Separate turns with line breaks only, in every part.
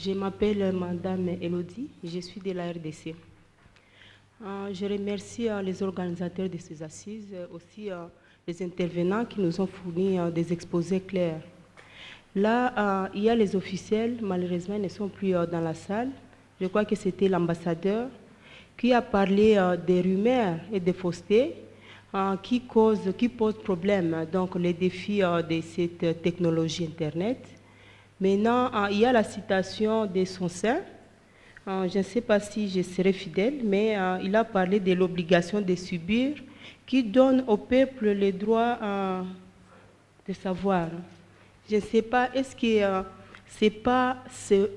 Je m'appelle Madame Elodie, je suis de la RDC. Je remercie les organisateurs de ces assises, aussi les intervenants qui nous ont fourni des exposés clairs. Là, il y a les officiels, malheureusement, ils ne sont plus dans la salle. Je crois que c'était l'ambassadeur qui a parlé des rumeurs et des faussetés qui posent problème, donc les défis de cette technologie Internet. Maintenant, il y a la citation de son sein. Je ne sais pas si je serai fidèle, mais il a parlé de l'obligation de subir qui donne au peuple le droit de savoir. Je ne sais pas, est-ce que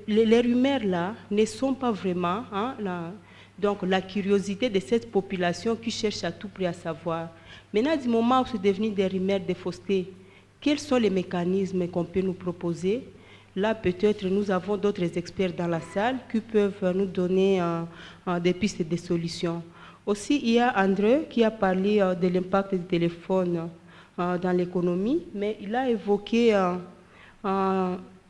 les rumeurs là ne sont pas vraiment donc la curiosité de cette population qui cherche à tout prix à savoir. Maintenant, du moment où c'est devenu des rumeurs, des faussetés, quels sont les mécanismes qu'on peut nous proposer? Là, peut-être, nous avons d'autres experts dans la salle qui peuvent nous donner des pistes de solutions. Aussi, il y a André qui a parlé de l'impact du téléphone dans l'économie, mais il a évoqué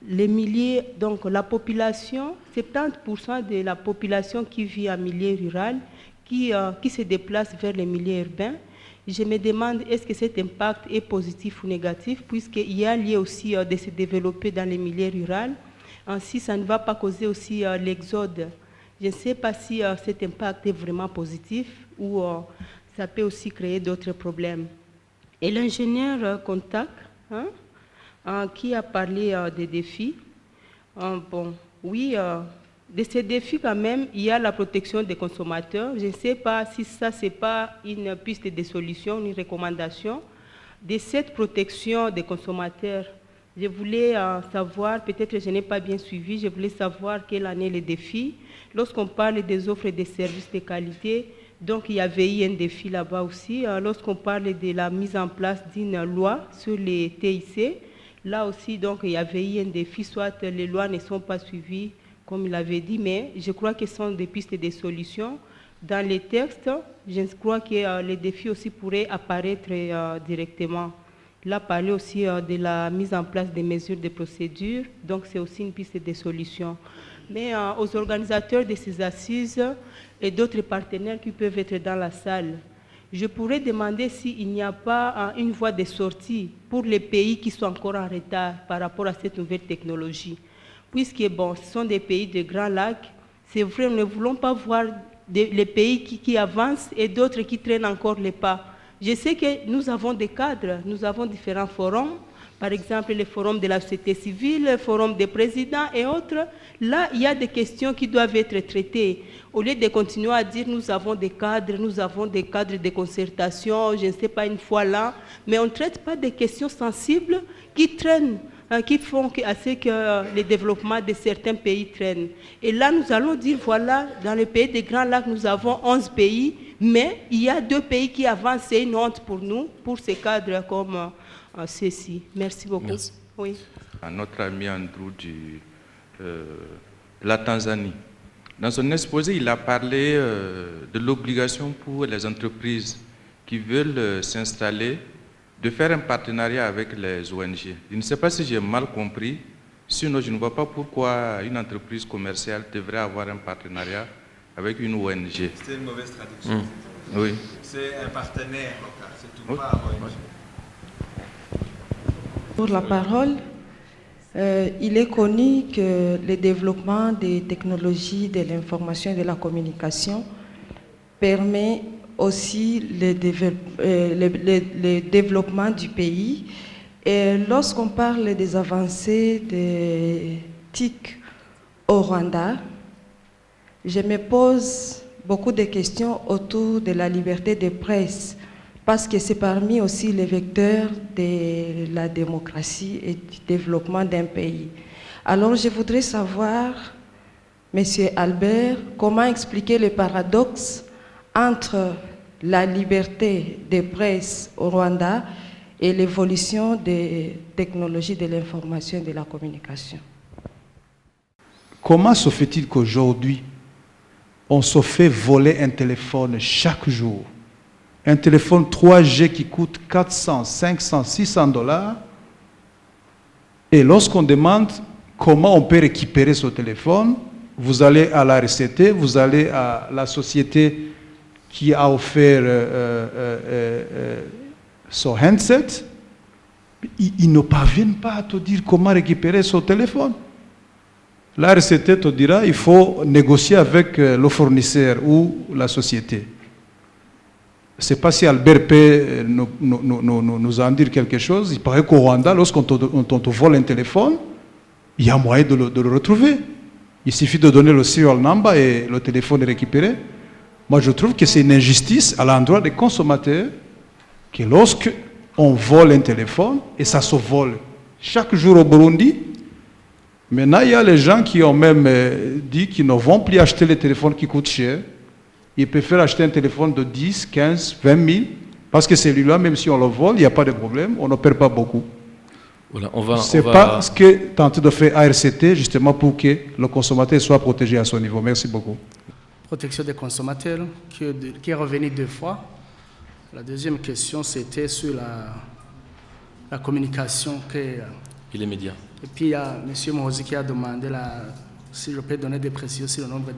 les milliers, donc la population, 70% de la population qui vit en milieu rural, qui se déplace vers les milieux urbains. Je me demande, est-ce que cet impact est positif ou négatif, puisqu'il y a lieu aussi de se développer dans les milieux ruraux. Ainsi, ça ne va pas causer aussi l'exode. Je ne sais pas si cet impact est vraiment positif ou ça peut aussi créer d'autres problèmes. Et l'ingénieur Contact, qui a parlé des défis, de ces défis quand même, il y a la protection des consommateurs. Je ne sais pas si ça, ce n'est pas une piste de solution, une recommandation. De cette protection des consommateurs, je voulais savoir, peut-être que je n'ai pas bien suivi, je voulais savoir quel en est le défi. Lorsqu'on parle des offres et des services de qualité, donc il y avait eu un défi là-bas aussi. Lorsqu'on parle de la mise en place d'une loi sur les TIC, là aussi, donc, il y avait eu un défi, soit les lois ne sont pas suivies, comme il l'avait dit, mais je crois que ce sont des pistes de solutions. Dans les textes, je crois que les défis aussi pourraient apparaître directement. Il a parlé aussi de la mise en place des mesures de procédure, donc c'est aussi une piste de solution. Mais aux organisateurs de ces assises et d'autres partenaires qui peuvent être dans la salle, je pourrais demander s'il n'y a pas une voie de sortie pour les pays qui sont encore en retard par rapport à cette nouvelle technologie. Puisque bon, ce sont des pays de grands lacs, c'est vrai, nous ne voulons pas voir les pays qui avancent et d'autres qui traînent encore les pas. Je sais que nous avons des cadres, nous avons différents forums, par exemple le forum de la société civile, le forum des présidents et autres. Là, il y a des questions qui doivent être traitées. Au lieu de continuer à dire nous avons des cadres de concertation, je ne sais pas, une fois là, mais on ne traite pas des questions sensibles qui traînent, qui font à ce que le développement de certains pays traîne. Et là, nous allons dire, voilà, dans le pays des Grands Lacs, nous avons 11 pays, mais il y a 2 pays qui avancent, c'est une honte pour nous, pour ces cadres comme ceux-ci. Merci beaucoup.
Merci.
Oui.
À notre ami Andrew de la Tanzanie. Dans son exposé, il a parlé de l'obligation pour les entreprises qui veulent s'installer de faire un partenariat avec les ONG. Je ne sais pas si j'ai mal compris, sinon je ne vois pas pourquoi une entreprise commerciale devrait avoir un partenariat avec une ONG.
C'est une mauvaise traduction.
Oui.
C'est un partenaire local, c'est tout pas ONG.
Pour la parole, il est connu que le développement des technologies de l'information et de la communication permet aussi le développement du pays. Et lorsqu'on parle des avancées des TIC au Rwanda, je me pose beaucoup de questions autour de la liberté de presse, parce que c'est parmi aussi les vecteurs de la démocratie et du développement d'un pays. Alors je voudrais savoir, Monsieur Albert, comment expliquer le paradoxe entre la liberté de presse au Rwanda et l'évolution des technologies de l'information et de la communication.
Comment se fait-il qu'aujourd'hui, on se fait voler un téléphone chaque jour? Un téléphone 3G qui coûte 400, 500, 600 $. Et lorsqu'on demande comment on peut récupérer ce téléphone. Vous allez à la RCT, vous allez à la société qui a offert son handset. Ils ne parviennent pas à te dire comment récupérer son téléphone. La RCT te dira il faut négocier avec le fournisseur ou la société. Je ne sais pas si Albert peut nous en dire quelque chose. Il paraît qu'au Rwanda, lorsqu'on te vole un téléphone, il y a moyen de le retrouver. Il suffit de donner le serial number et le téléphone est récupéré. Moi, je trouve que c'est une injustice à l'endroit des consommateurs que lorsqu'on vole un téléphone, et ça se vole chaque jour au Burundi, maintenant, il y a les gens qui ont même dit qu'ils ne vont plus acheter les téléphones qui coûtent cher. Ils préfèrent acheter un téléphone de 10, 15, 20 000, parce que celui-là, même si on le vole, il n'y a pas de problème, on ne perd pas beaucoup.
Voilà,
c'est pas ce que tente de faire ARCT, justement pour que le consommateur soit protégé à son niveau. Merci beaucoup.
Protection des consommateurs, qui est revenu 2 fois. La deuxième question, c'était sur la communication. Et
les médias.
Et puis il y a M. Mohozi qui a demandé si je peux donner des précisions sur le nombre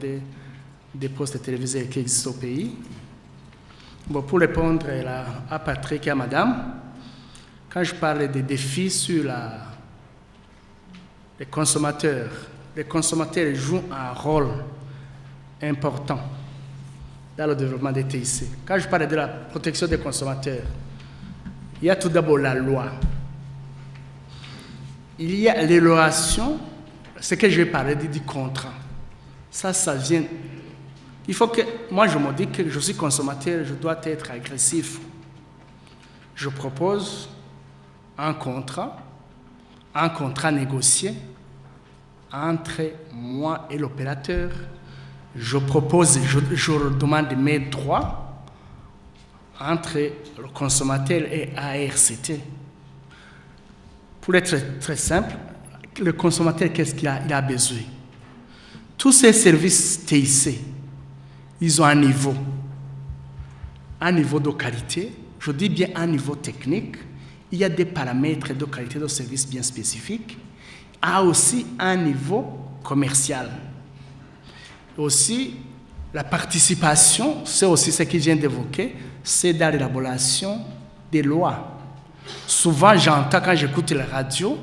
de postes télévisés qui existent au pays. Bon, pour répondre à Patrick et à Madame, quand je parle des défis sur les consommateurs jouent un rôle important dans le développement des TIC. Quand je parle de la protection des consommateurs, il y a tout d'abord la loi. Il y a l'élaboration, ce que je vais parler du contrat. Ça vient. Il faut que, moi je me dis que je suis consommateur, je dois être agressif. Je propose un contrat négocié entre moi et l'opérateur. Je demande mes droits entre le consommateur et ARCT. Pour être très simple, le consommateur, qu'est-ce qu'il a? Il a besoin. Tous ces services TIC, ils ont un niveau de qualité, je dis bien un niveau technique. Il y a des paramètres de qualité de service bien spécifiques. Il y a aussi un niveau commercial. Aussi, la participation, c'est aussi ce que je viens d'évoquer, c'est dans l'élaboration des lois. Souvent, j'entends quand j'écoute la radio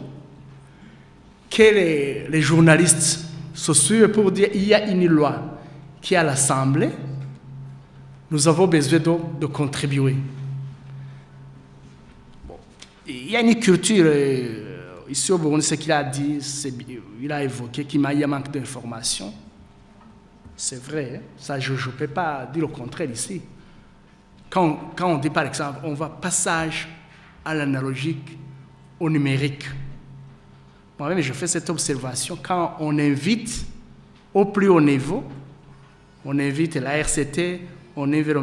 que les journalistes se suivent pour dire qu'il y a une loi qui est à l'Assemblée, nous avons besoin de contribuer. Bon. Il y a une culture, ici au Burundi, ce qu'il a dit, il a évoqué qu'il y a un manque d'informations. C'est vrai, hein? Ça, je ne peux pas dire le contraire ici. Quand on dit par exemple, on va passage à l'analogique, au numérique. Moi-même, je fais cette observation. Quand on invite au plus haut niveau, on invite la RCT, on invite le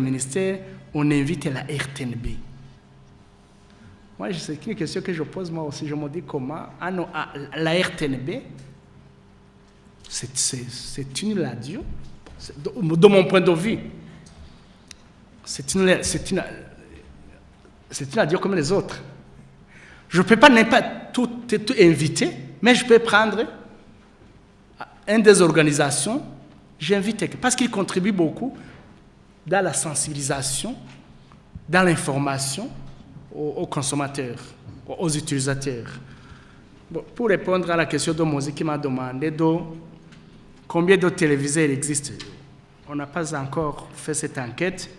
ministère, on invite la RTNB. Moi, c'est une question que je pose moi aussi. Je me dis comment la RTNB, c'est une radio, de mon point de vue, c'est une radio comme les autres. Je ne peux pas tout inviter, mais je peux prendre une des organisations, j'invite, parce qu'ils contribuent beaucoup dans la sensibilisation, dans l'information aux consommateurs, aux utilisateurs. Bon, pour répondre à la question de Mozi qui m'a demandé combien de téléviseurs existent, on n'a pas encore fait cette enquête,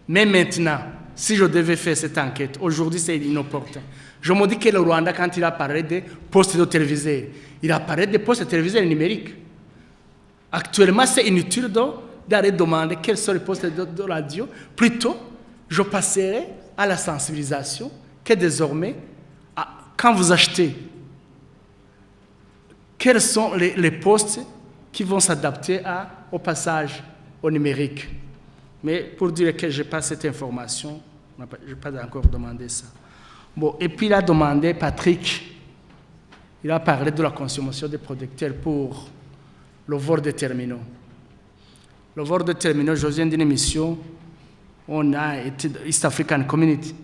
mais maintenant, si je devais faire cette enquête, aujourd'hui c'est inopportun. Je me dis que le Rwanda, quand il a parlé des postes de téléviseurs, il a parlé des postes de téléviseurs numériques. Actuellement, c'est inutile d'aller demander quels sont les postes de radio. Plutôt, je passerai à la sensibilisation que désormais, quand vous achetez, quels sont les postes qui vont s'adapter au passage au numérique. Mais pour dire que je n'ai pas cette information, je n'ai pas encore demandé ça. Bon, et puis il a demandé, Patrick, il a parlé de la consommation des producteurs pour le vol des terminaux. Le vol des terminaux, je viens d'une émission, on a été East African Community.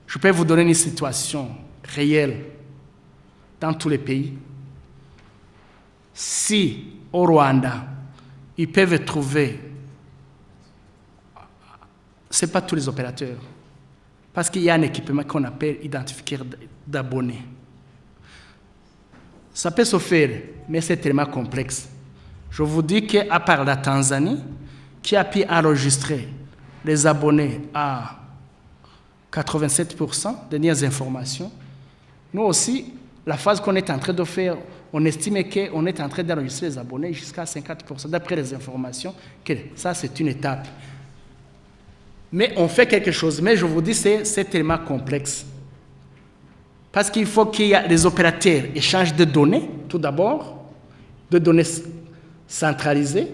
Je peux vous donner une situation réelle. dans tous les pays. Si au Rwanda, ils peuvent trouver, ce n'est pas tous les opérateurs, parce qu'il y a un équipement qu'on appelle identificateur d'abonnés. Ça peut se faire, mais c'est tellement complexe. Je vous dis qu'à part la Tanzanie, qui a pu enregistrer les abonnés à 87% des dernières informations, nous aussi, la phase qu'on est en train de faire, on estime qu'on est en train d'enregistrer les abonnés jusqu'à 50%, d'après les informations, que ça c'est une étape. Mais on fait quelque chose, mais je vous dis, c'est tellement complexe. Parce qu'il faut qu'il y ait les opérateurs échangent de données, tout d'abord, de données centralisées,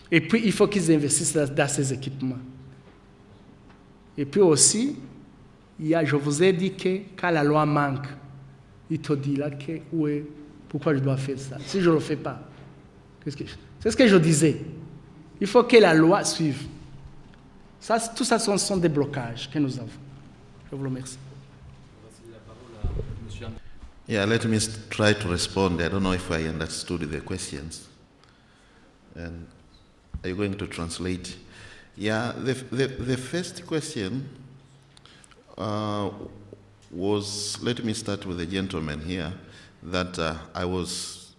et puis il faut qu'ils investissent dans ces équipements. Et puis aussi, je vous ai dit que quand la loi manque, il te dit là que oui, pourquoi je dois faire ça? Si je ne le fais pas, c'est ce que je disais. Il faut que la loi suive. Ça, tout ça sont des blocages que nous avons. Je vous remercie.
Yeah, let me try to respond. I don't know if I understood the questions. And are you going to translate? Yeah, the first question was, let me start with the gentleman here, that I was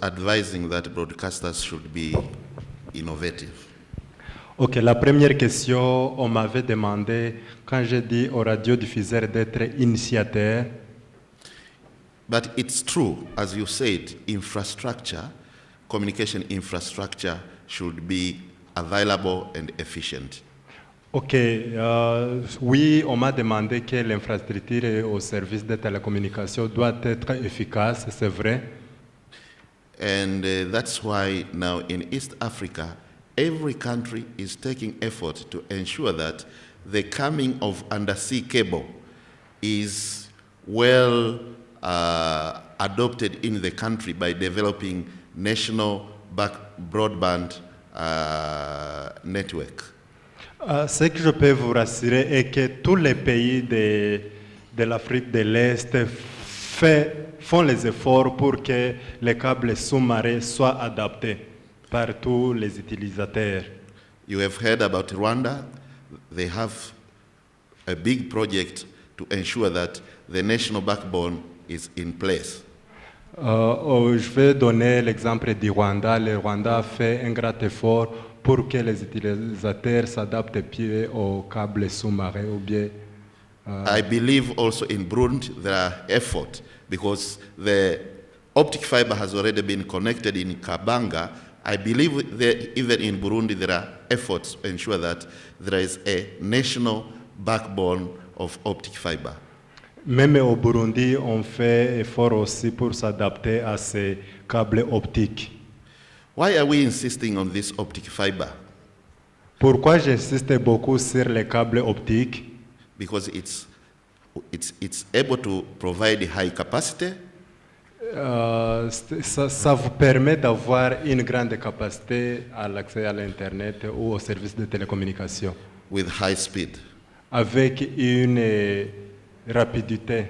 advising that broadcasters should be innovative.
Ok, la première question, on m'avait demandé, quand j'ai dit aux radiodiffuseurs d'être initiateurs.
But it's true, as you said, infrastructure, communication infrastructure should be available and efficient.
Ok, oui, on m'a demandé que l'infrastructure au service de télécommunication doit être efficace, c'est vrai.
And that's why now in East Africa, every country is taking effort to ensure that the coming of undersea cable is well adopted in the country by developing national broadband network.
Ce que je peux vous rassurer est que tous les pays de l'Afrique de l'Est font les efforts pour que les câbles sous-marins soient adaptés par tous les utilisateurs.
You have heard about Rwanda. They have a big project to ensure that the national backbone is in place.
Je vais donner l'exemple du Rwanda. Le Rwanda fait un grand effort pour que les utilisateurs s'adaptent bien aux câbles sous-marins ou bien.
I believe also in Burundi there are efforts because the optic fiber has already been connected in Kabanga. I believe that even in Burundi there are efforts to ensure that there is a national backbone of optic fiber.
Même au Burundi, on fait effort aussi pour s'adapter à ces câbles optiques.
Why are we insisting on this optic fiber?
Pourquoi j'insiste beaucoup sur les câbles optiques?
Because it's able to provide high capacity.
Ça vous permet d'avoir une grande capacité à l'accès à l'Internet ou aux services de télécommunication.
With high speed.
Avec une rapidité.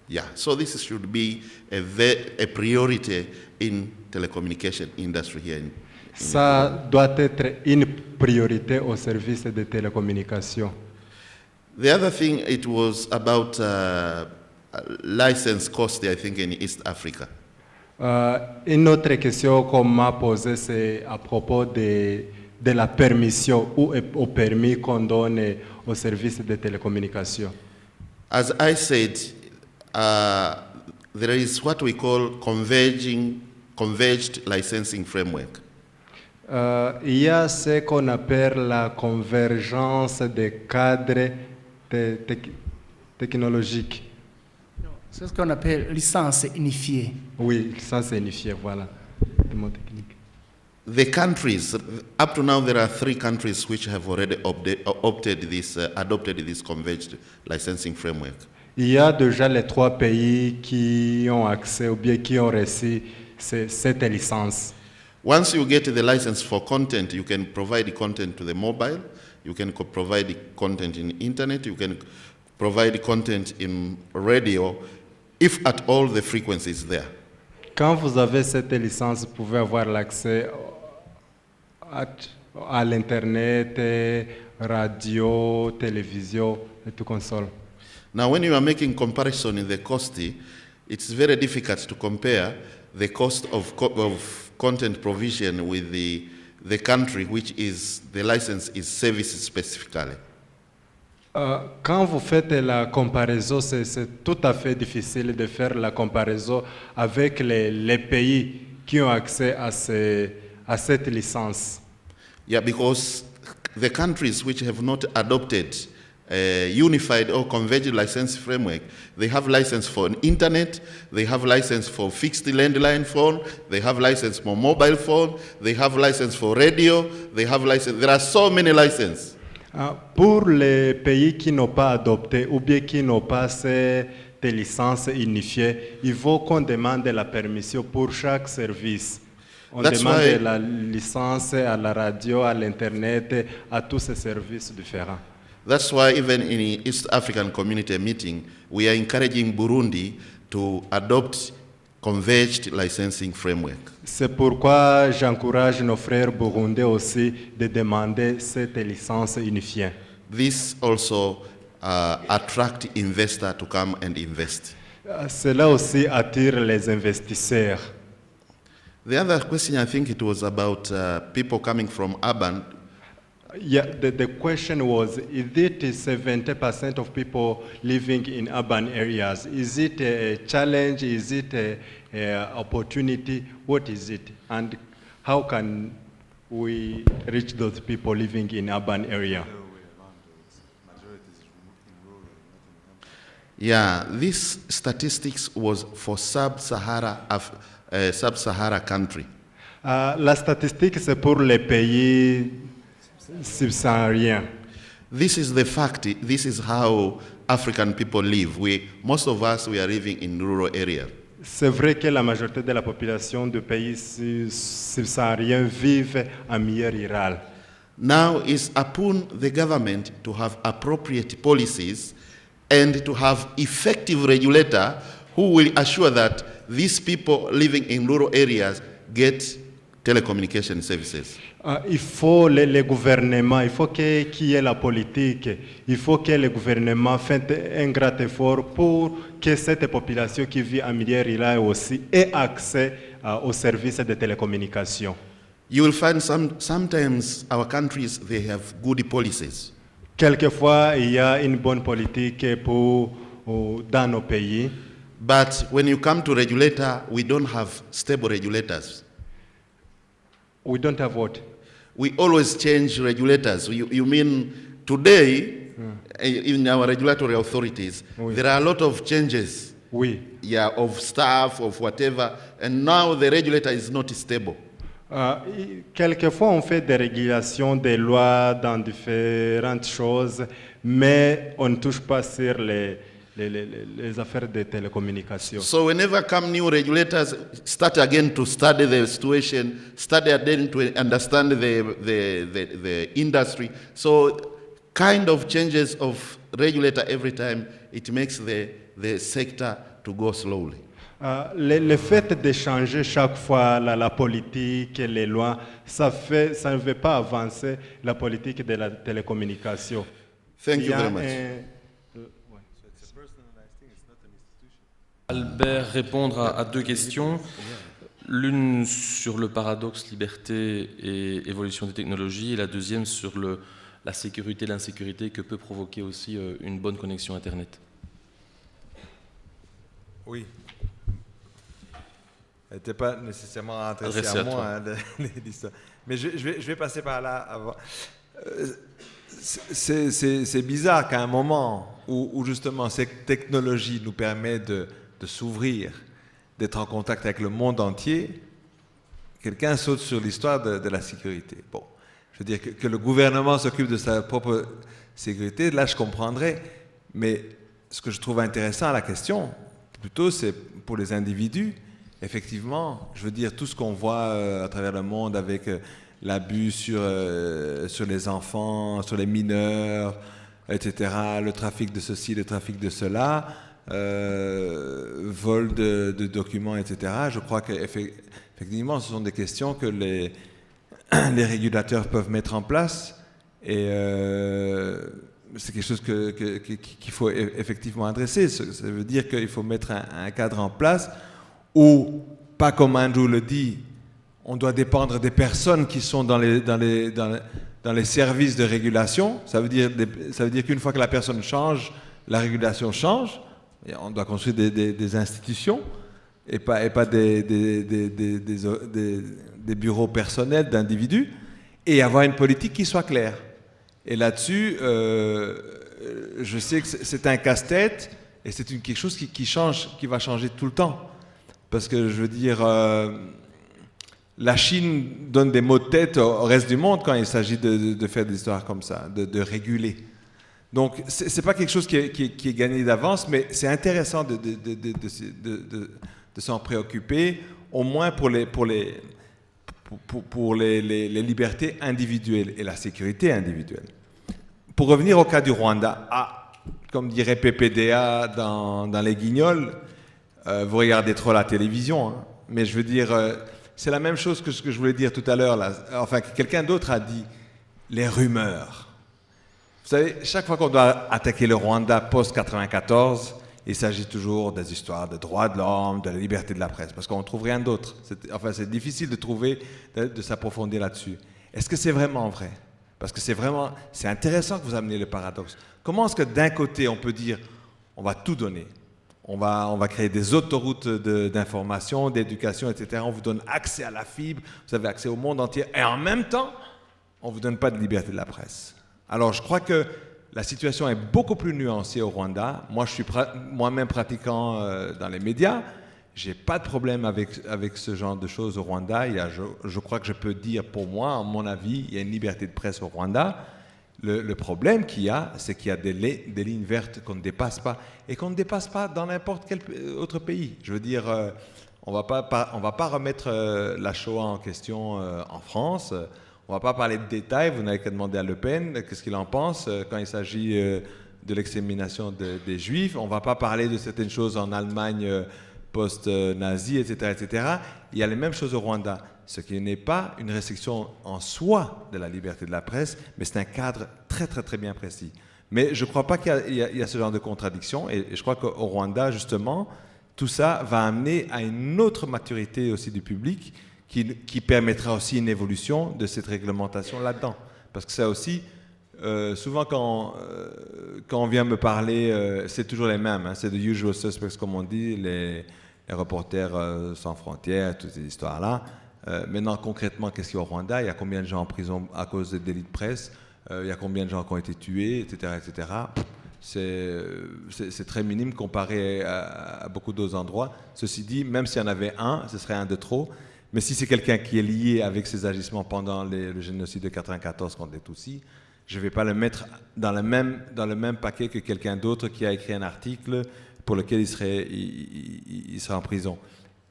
Yeah, so this should be a priority in telecommunication industry here.
Ça doit être une priorité au service de télécommunication.
The other thing, it was about license cost, I think, in East Africa.
Une autre question qu'on m'a posée, c'est à propos de la permission ou au permis qu'on donne aux services de télécommunication.
As I said, there is what we call converged licensing framework.
Il y a ce qu'on appelle la convergence des cadres technologiques.
C'est ce qu'on appelle licence unifiée.
Oui, licence unifiée, voilà. Le mot technique.
The countries, up to now there are 3 countries which have already adopted this converged licensing framework.
Il y a déjà les 3 pays qui ont accès ou bien qui ont reçu cette licence.
Once you get the license for content, you can provide content to the mobile, you can provide content in internet, you can provide content in radio, if at all the frequency is there.
Quand vous avez cette licence, vous pouvez avoir l'accès à l'Internet, radio, télévision et tout console.
Now, when you are making comparison in the cost, it's very difficult to compare the cost of content provision with the country which is the license is service specifically.
Quand vous faites la comparaison, c'est tout à fait difficile de faire la comparaison avec les pays qui ont accès à cette licence.
Yeah, because the countries which have not adopted a unified or converged license framework, they have license for internet, they have license for fixed landline phone, they have license for mobile phone, they have license for radio, they have license. There are so many licenses.
Pour les pays qui n'ont pas adopté ou bien qui n'ont pas cette licence unifiée, il faut qu'on demande la permission pour chaque service. On demande la licence à la radio, à l'Internet, à tous ces services différents.
That's why even in East African Community meeting, we are encouraging Burundi to adopt converged licensing framework.
C'est pourquoi j'encourage nos frères burundais aussi de demander cette licence unifiée.
This also attract investors to come and invest.
Cela aussi attire les investisseurs.
The other question, I think it was about people coming from urban.
Yeah, the question was, is it 70% of people living in urban areas? Is it a challenge? Is it an opportunity? What is it? And how can we reach those people living in urban area?
Yeah, this statistics was for sub-Sahara country.
La statistique, c'est pour les pays subsahariens.
This is the fact. This is how African people live. Most of us, we are living in rural areas.
C'est vrai que la majorité de la population du pays subsahariens vivent en milieu rural.
Now it's upon the government to have appropriate policies and to have effective regulator who will assure that these people living in rural areas get telecommunication services.
Il faut le gouvernement, il faut qu'il y ait la politique, il faut que le gouvernement fasse un grand effort pour que cette population qui vit en milieu rural aussi ait accès aux services de télécommunication.
You will find sometimes our countries, they have good policies.
Quelquefois, il y a une bonne politique dans nos pays.
But when you come to regulator, we don't have stable regulators.
We don't have what?
We always change regulators. You mean today, in our regulatory authorities, there are a lot of changes.
Oui.
Yeah, of staff, of whatever, and now the regulator is not stable.
Quelquefois, on fait des régulations, des lois dans différentes choses, mais on ne touche pas sur les affaires de télécommunications.
So whenever come new regulators, start again to study the situation, study again to understand the industry. So kind of changes of regulator every time, it makes the sector to go slowly.
Le fait de changer chaque fois la politique et les lois, ça ne veut pas avancer la politique de la télécommunication.
Thank you very much.
Albert, répondre à deux questions. L'une sur le paradoxe liberté et évolution des technologies, et la deuxième sur la sécurité et l'insécurité que peut provoquer aussi une bonne connexion Internet.
Oui. Elle n'était pas nécessairement adressée à moi, hein, l'histoire. Mais je vais passer par là avant. C'est bizarre qu'à un moment où justement cette technologie nous permet de s'ouvrir, d'être en contact avec le monde entier, quelqu'un saute sur l'histoire de la sécurité. Bon, je veux dire que le gouvernement s'occupe de sa propre sécurité, là je comprendrais, mais ce que je trouve intéressant à la question, plutôt c'est pour les individus, effectivement, je veux dire tout ce qu'on voit à travers le monde avec l'abus sur les enfants, sur les mineurs, etc., le trafic de ceci, le trafic de cela, vol de documents, etc. Je crois qu'effectivement, ce sont des questions que les régulateurs peuvent mettre en place et c'est quelque chose qu'il faut effectivement adresser. Ça veut dire qu'il faut mettre un cadre en place où, pas comme Andrew le dit, on doit dépendre des personnes qui sont dans les services de régulation. Ça veut dire qu'une fois que la personne change, la régulation change. Et on doit construire des institutions et pas des bureaux personnels d'individus et avoir une politique qui soit claire. Et là-dessus, je sais que c'est un casse-tête et c'est quelque chose qui va changer tout le temps. Parce que je veux dire, la Chine donne des mots de tête au reste du monde quand il s'agit de faire des histoires comme ça, de réguler. Donc, ce n'est pas quelque chose qui est gagné d'avance, mais c'est intéressant de s'en préoccuper, au moins pour les libertés individuelles et la sécurité individuelle. Pour revenir au cas du Rwanda, comme dirait PPDA dans Les Guignols, vous regardez trop la télévision, hein, mais je veux dire, c'est la même chose que ce que je voulais dire tout à l'heure, enfin, quelqu'un d'autre a dit, les rumeurs. Vous savez, chaque fois qu'on doit attaquer le Rwanda post-94, il s'agit toujours des histoires de droits de l'homme, de la liberté de la presse, parce qu'on ne trouve rien d'autre. C'est difficile de trouver, de s'approfondir là-dessus. Est-ce que c'est vraiment vrai? Parce que c'est intéressant que vous ameniez le paradoxe. Comment est-ce que d'un côté, on peut dire, on va tout donner, on va créer des autoroutes d'information, d'éducation, etc. On vous donne accès à la fibre, vous avez accès au monde entier, et en même temps, on ne vous donne pas de liberté de la presse. Alors, je crois que la situation est beaucoup plus nuancée au Rwanda. Moi, je suis moi-même pratiquant dans les médias. Je n'ai pas de problème avec ce genre de choses au Rwanda. Je crois que je peux dire pour moi, à mon avis, il y a une liberté de presse au Rwanda. Le problème qu'il y a, c'est qu'il y a des lignes vertes qu'on ne dépasse pas et qu'on ne dépasse pas dans n'importe quel autre pays. Je veux dire, on va pas remettre la Shoah en question en France. On ne va pas parler de détails, vous n'avez qu'à demander à Le Pen qu'est-ce qu'il en pense quand il s'agit de l'extermination des Juifs. On ne va pas parler de certaines choses en Allemagne post-nazie, etc., etc. Il y a les mêmes choses au Rwanda, ce qui n'est pas une restriction en soi de la liberté de la presse, mais c'est un cadre très, très, très bien précis. Mais je ne crois pas qu'il y a ce genre de contradiction, et je crois qu'au Rwanda, justement, tout ça va amener à une autre maturité aussi du public, qui permettra aussi une évolution de cette réglementation là-dedans. Parce que ça aussi, souvent quand on vient me parler, c'est toujours les mêmes, hein, c'est the usual suspects comme on dit, les reporters sans frontières, toutes ces histoires-là. Maintenant, concrètement, qu'est-ce qu'il y a au Rwanda? Il y a combien de gens en prison à cause des délits de presse? Il y a combien de gens qui ont été tués, etc., etc. C'est très minime comparé à beaucoup d'autres endroits. Ceci dit, même s'il y en avait un, ce serait un de trop. Mais si c'est quelqu'un qui est lié avec ces agissements pendant le génocide de 1994 contre les Tutsis, je ne vais pas le mettre dans le même paquet que quelqu'un d'autre qui a écrit un article pour lequel il serait en prison.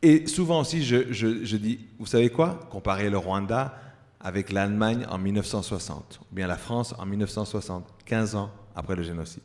Et souvent aussi, je dis, vous savez quoi? Comparer le Rwanda avec l'Allemagne en 1960, ou bien la France en 1960, 15 ans après le génocide.